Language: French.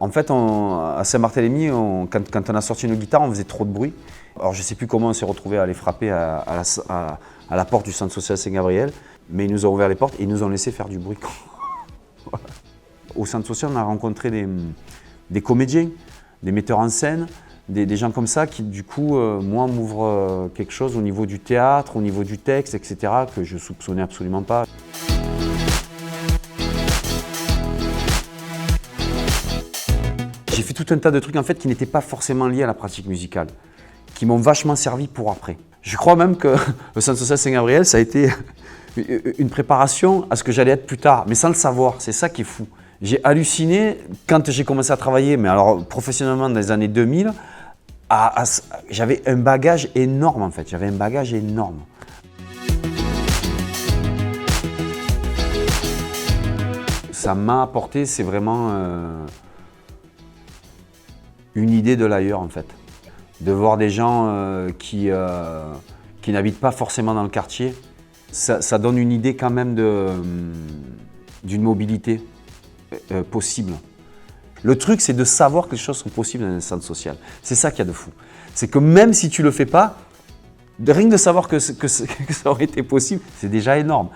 En fait, à Saint-Barthélemy, quand on a sorti nos guitares, on faisait trop de bruit. Alors je ne sais plus comment on s'est retrouvé à aller frapper à la porte du centre social Saint-Gabriel, mais ils nous ont ouvert les portes et ils nous ont laissé faire du bruit. Voilà. Au centre social, on a rencontré des comédiens, des metteurs en scène, des gens comme ça qui, du coup, moi, m'ouvrent quelque chose au niveau du théâtre, au niveau du texte, etc., que je soupçonnais absolument pas. J'ai fait tout un tas de trucs en fait qui n'étaient pas forcément liés à la pratique musicale, qui m'ont vachement servi pour après. Je crois même que le Centre social Saint-Gabriel, ça a été une préparation à ce que j'allais être plus tard, mais sans le savoir, c'est ça qui est fou. J'ai halluciné quand j'ai commencé à travailler, mais alors professionnellement dans les années 2000, j'avais un bagage énorme en fait, j'avais un bagage énorme. Ça m'a apporté, c'est vraiment une idée de l'ailleurs en fait. De voir des gens qui n'habitent pas forcément dans le quartier, ça donne une idée quand même d'une mobilité possible. Le truc, c'est de savoir que les choses sont possibles dans un centre social. C'est ça qu'il y a de fou. C'est que même si tu ne le fais pas, rien que de savoir que ça aurait été possible, c'est déjà énorme.